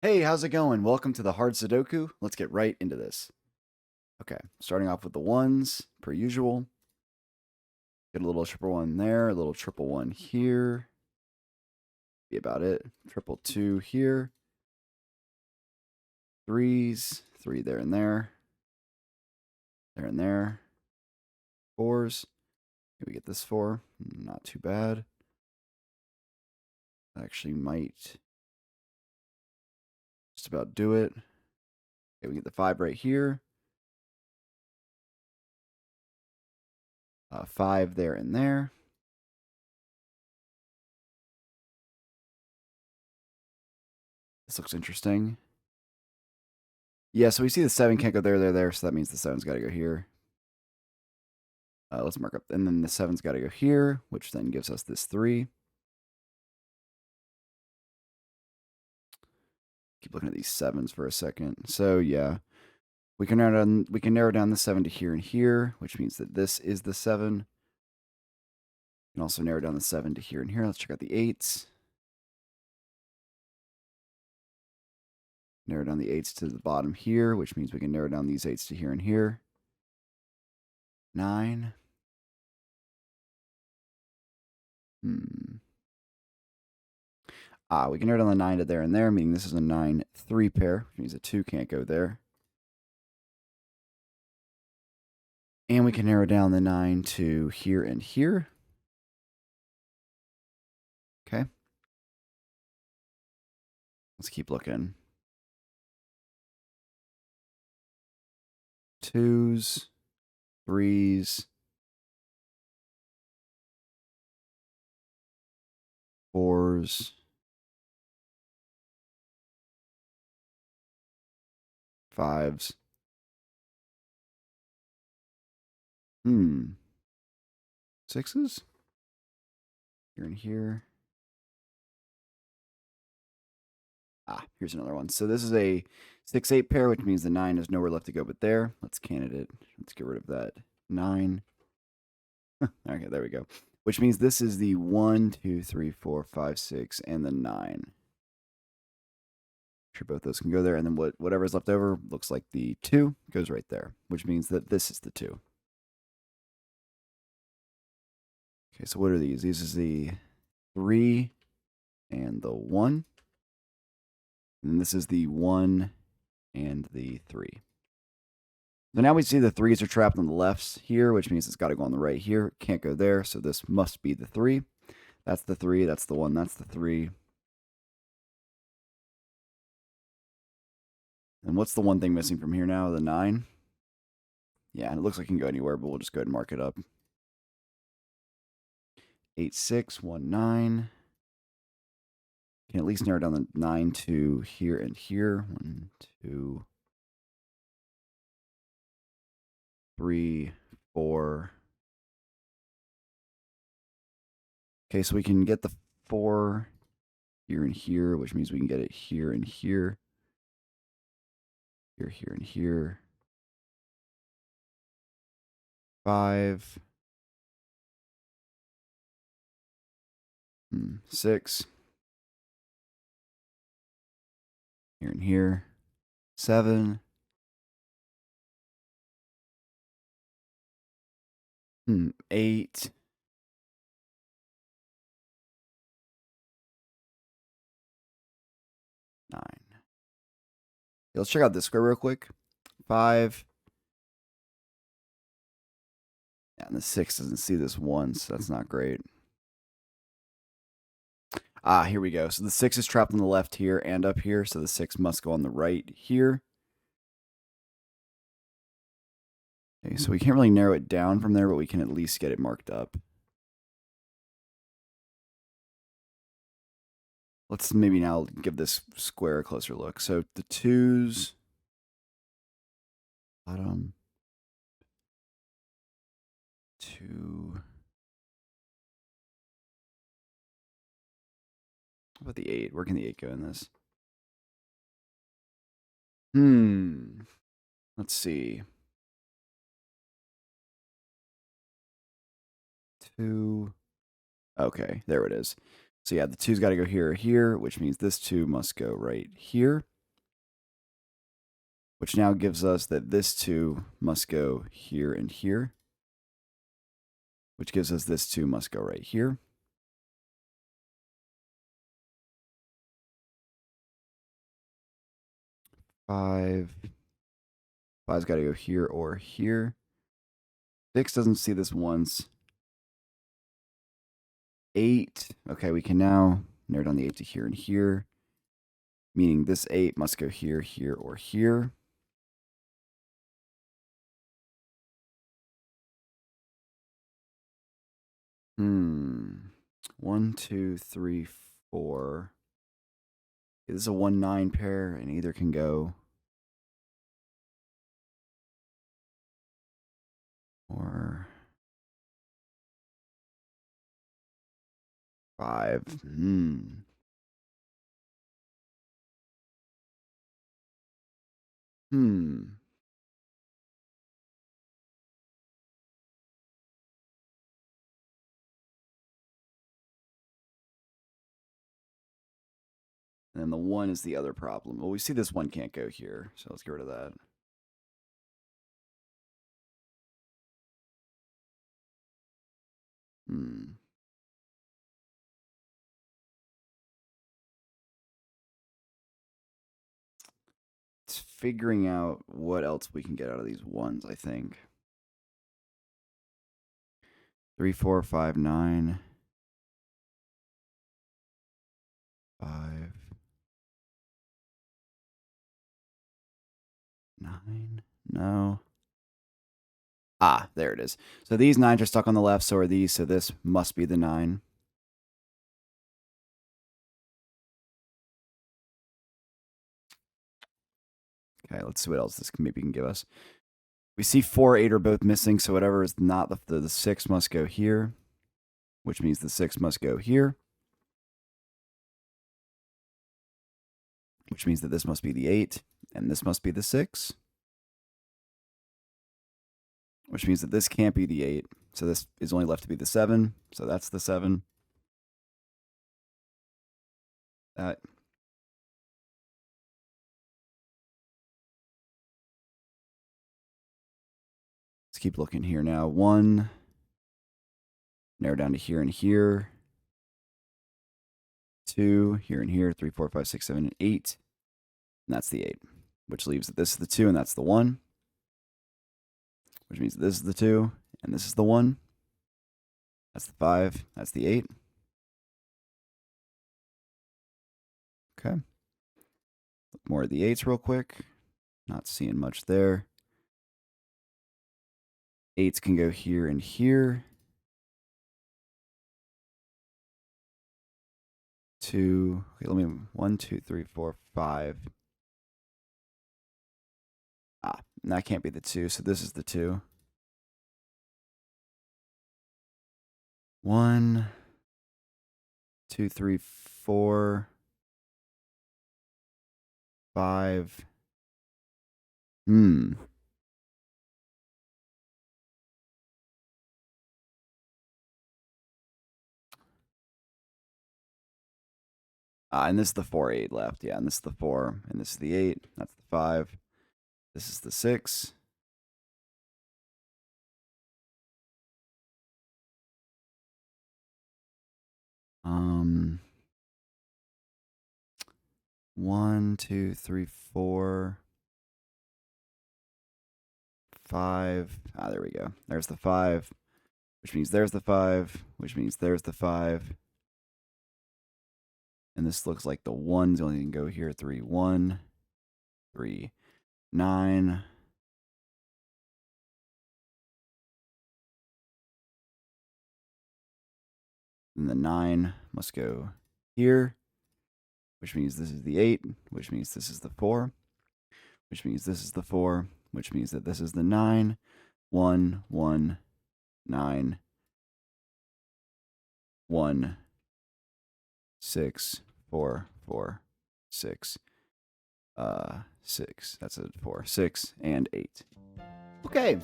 Hey, how's it going? Welcome to the hard Sudoku. Let's get right into this. Okay, starting off with the ones, per usual. Get a little triple one there, a little triple one here. Be about it. Triple two here. Threes, three there and there. There and there. Fours. Here we get this four. Not too bad. Actually might just about do it. Okay, we get the five right here. Five there and there. This looks interesting. Yeah, so we see the seven can't go there, so that means the seven's got to go here. Let's mark up, and then the seven's got to go here, which then gives us this three. Keep looking at these sevens for a second. So yeah, we can narrow down the seven to here and here, which means that this is the seven. We can also narrow down the seven to here and here. Let's check out the eights. Narrow down the eights to the bottom here, which means we can narrow down these eights to here and here. Nine. We can narrow down the 9 to there and there, meaning this is a 9-3 pair, which means a 2 can't go there. And we can narrow down the 9 to here and here. Okay. Let's keep looking. Twos, threes, fours, fives. Sixes? Here and here. Here's another one. So this is a 6-8 pair, which means the 9 has nowhere left to go but there. Let's candidate it. Let's get rid of that 9. Okay, there we go. Which means this is the 1, 2, 3, 4, 5, 6, and the 9. Sure, both those can go there, and then whatever's left over looks like the 2 goes right there, which means that this is the 2. Okay, so what are these? These is the 3 and the 1. And this is the 1 and the 3. So now we see the 3s are trapped on the lefts here, which means it's got to go on the right here. Can't go there, so this must be the 3. That's the 3, that's the 1, that's the 3. And what's the one thing missing from here now? The 9? Yeah, and it looks like it can go anywhere, but we'll just go ahead and mark it up. 8, 6, 1, 9. Can at least narrow down the 9 to here and here. 1, 2, 3, 4. Okay, so we can get the 4 here and here, which means we can get it here and here. Here, here, and here. 5. 6. Here and here. 7. 8. 9. Let's check out this square real quick. 5. Yeah, and the 6 doesn't see this 1, so that's not great. Here we go. So the 6 is trapped on the left here and up here, so the 6 must go on the right here. Okay, so we can't really narrow it down from there, but we can at least get it marked up. Let's maybe now give this square a closer look. So the 2s, bottom, 2. How about the 8? Where can the 8 go in this? Let's see. 2. Okay, there it is. So yeah, the 2's got to go here or here, which means this 2 must go right here. which now gives us that this 2 must go here and here, which gives us this 2 must go right here. Five's got to go here or here. 6 doesn't see this once. 8. Okay, we can now narrow down the 8 to here and here, meaning this 8 must go here, here, or here. Hmm. 1, 2, 3, 4. This is a 1, 9 pair, and either can go or 5. And then the 1 is the other problem. Well, we see this 1 can't go here, so let's get rid of that. It's figuring out what else we can get out of these 1s, I think. 3, 4, 5, 9. 5. 9. No. Ah, there it is. So these 9s are stuck on the left, so are these, so this must be the 9. Okay, let's see what else this maybe can give us. We see 4, 8 are both missing, so whatever is not the 6 must go here, which means the 6 must go here, which means that this must be the 8, and this must be the 6, which means that this can't be the 8, so this is only left to be the 7, so that's the 7. That. Let's keep looking here now. 1, narrow down to here and here. 2, here and here. 3, 4, 5, 6, 7, and 8. And that's the 8, which leaves that this is the 2 and that's the 1, which means this is the 2 and this is the 1. That's the 5. That's the 8. Okay. Look more at the 8s real quick. Not seeing much there. 8s can go here and here. 2. Okay, let me 1, 2, 3, 4, 5. Ah, that can't be the 2, so this is the 2. 1, 2, 3, 4, 5. And this is the 4, 8 left. Yeah, and this is the 4, and this is the 8. That's the 5. This is the 6. One, 2, 3, 4, 5. Ah, there we go. There's the 5, which means there's the 5, which means there's the 5. And this looks like the 1's the only thing to go here. 3, 1, 3, 9. And the 9 must go here, which means this is the 8, which means this is the 4, which means this is the 4, which means that this is the 9. 1, 1, 9, 1, 6, 4, 4, 6, 6. That's a 4, 6, and 8. Okay.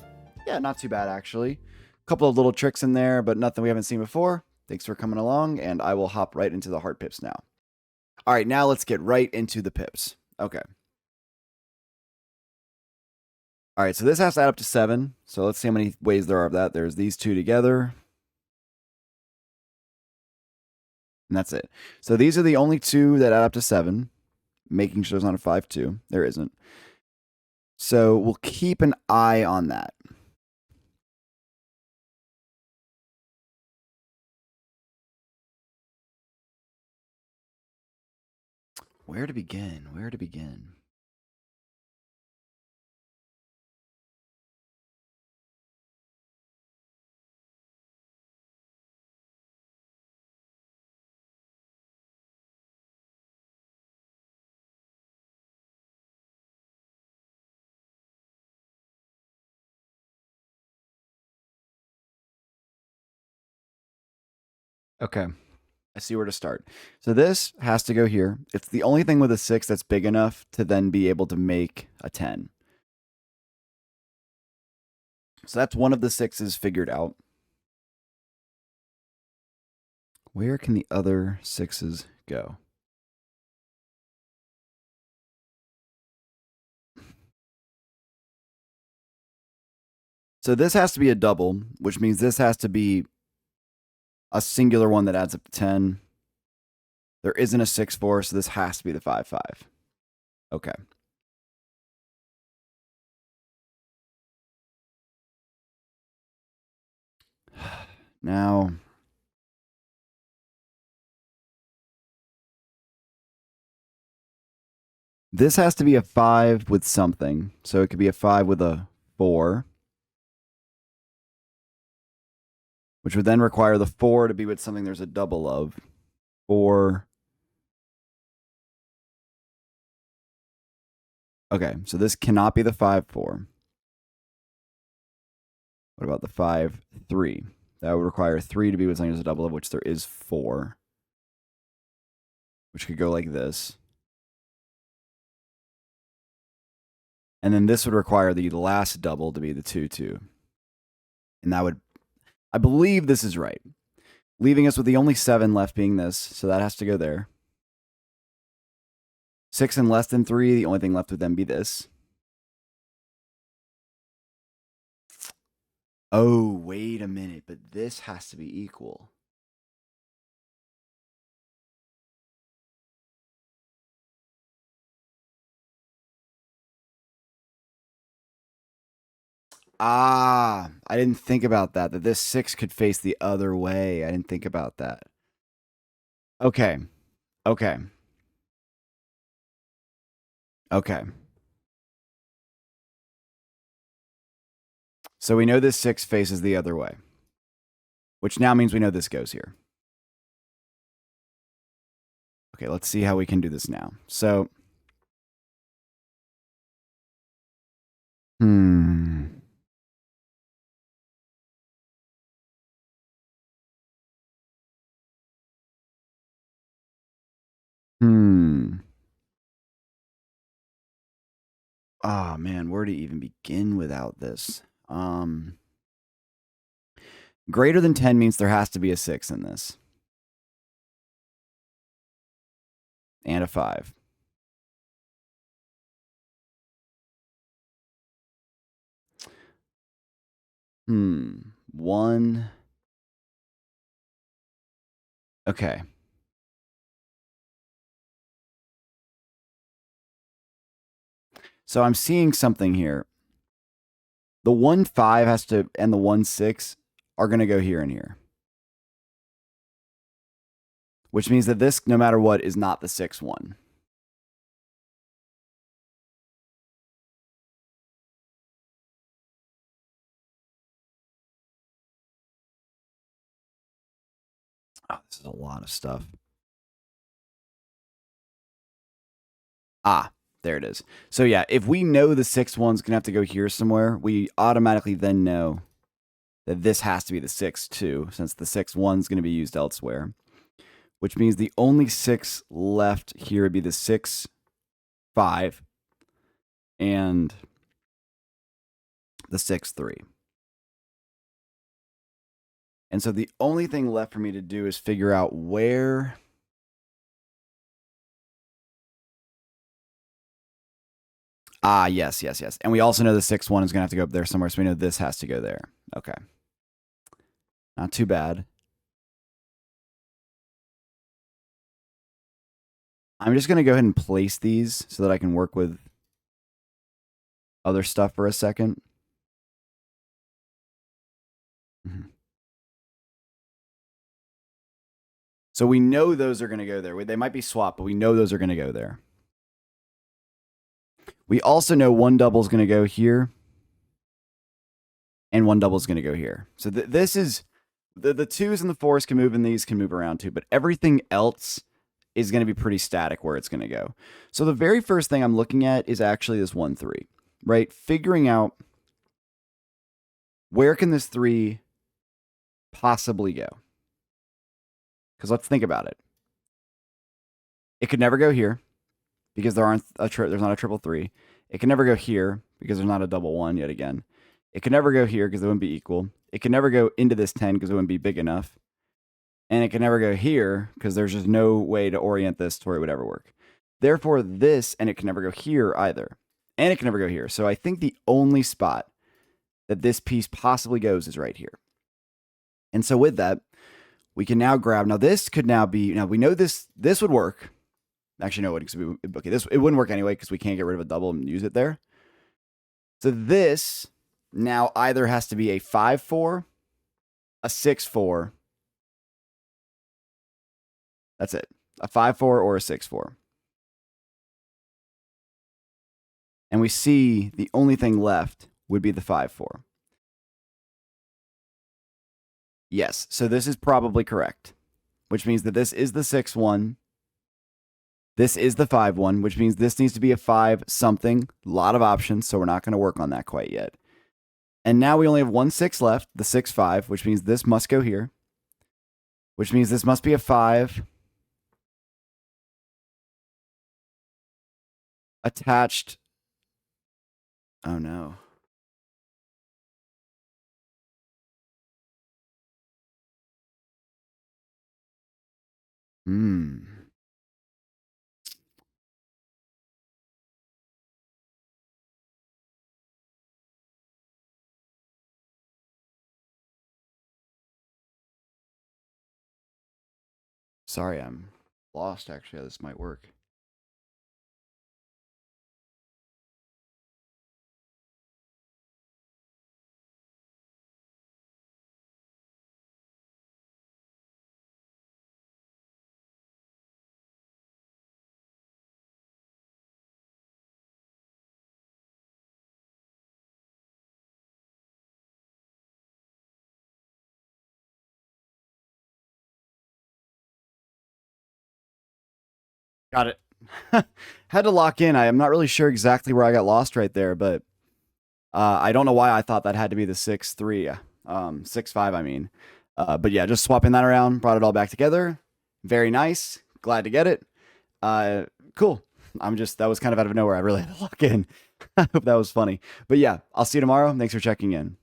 Yeah, not too bad, actually. A couple of little tricks in there, but nothing we haven't seen before. Thanks for coming along, and I will hop right into the hard pips now. All right, now let's get right into the pips. Okay. All right, so this has to add up to 7. So let's see how many ways there are of that. There's these two together. And that's it. So these are the only two that add up to 7, making sure there's not a 5, 2. There isn't. So we'll keep an eye on that. Where to begin? Where to begin? Okay. I see where to start. So this has to go here. It's the only thing with a 6 that's big enough to then be able to make a 10. So that's one of the 6s figured out. Where can the other 6s go? So this has to be a double, which means this has to be a singular one that adds up to 10. There isn't a 6, 4, so this has to be the 5, 5. Okay. Now, this has to be a 5 with something. So it could be a 5 with a 4, which would then require the 4 to be with something there's a double of. 4. Okay, so this cannot be the 5, 4. What about the 5, 3? That would require 3 to be with something there's a double of, which there is 4, which could go like this. And then this would require the last double to be the 2, 2. And that would, I believe this is right, leaving us with the only 7 left being this. So that has to go there. 6 and less than 3, the only thing left would then be this. Oh, wait a minute, but this has to be equal. Ah, I didn't think about that this 6 could face the other way. I didn't think about that. Okay. Okay. Okay. So we know this 6 faces the other way, which now means we know this goes here. Okay, let's see how we can do this now. So, Hmm. Oh man, where to even begin without this? Greater than 10 means there has to be a 6 in this. And a 5. 1. Okay. So I'm seeing something here. The 1, 5 has to, and the 1, 6 are going to go here and here. Which means that this, no matter what, is not the 6, 1. Oh, this is a lot of stuff. Ah, there it is. So yeah, if we know the 6, 1's going to have to go here somewhere, we automatically then know that this has to be the 6, 2, since the 6, 1's going to be used elsewhere. Which means the only 6 left here would be the 6, 5, and the 6, 3. And so the only thing left for me to do is figure out where Ah, yes, yes, yes. And we also know the 6-1 is going to have to go up there somewhere, so we know this has to go there. Okay. Not too bad. I'm just going to go ahead and place these so that I can work with other stuff for a second. So we know those are going to go there. They might be swapped, but we know those are going to go there. We also know one double is going to go here, and one double is going to go here. So this is the 2s and the 4s can move, and these can move around too, but everything else is going to be pretty static where it's going to go. So the very first thing I'm looking at is actually this 1-3, right? Figuring out where can this 3 possibly go? Because let's think about it. It could never go here because there's not a triple 3. It can never go here because there's not a double 1 yet again. It can never go here because it wouldn't be equal. It can never go into this 10 because it wouldn't be big enough. And it can never go here because there's just no way to orient this to where it would ever work. Therefore, this, and it can never go here either. And it can never go here. So I think the only spot that this piece possibly goes is right here. And so with that, we can now grab, now this could now be, now we know this would work. Actually, no, okay, it wouldn't work anyway because we can't get rid of a double and use it there. So this now either has to be a 5-4, a 6-4. That's it. A 5-4 or a 6-4. And we see the only thing left would be the 5-4. Yes, so this is probably correct, which means that this is the 6-1. This is the 5-1, which means this needs to be a 5 something. A lot of options, so we're not going to work on that quite yet. And now we only have 1 6 left, the 6-5, which means this must go here, which means this must be a 5 attached. Oh no. Sorry, I'm lost actually how this might work. Got it. Had to lock in. I am not really sure exactly where I got lost right there, but I don't know why I thought that had to be the 6-3, 6-5. I mean, but yeah, just swapping that around, brought it all back together. Very nice. Glad to get it. Cool. That was kind of out of nowhere. I really had to lock in. I hope that was funny. But yeah, I'll see you tomorrow. Thanks for checking in.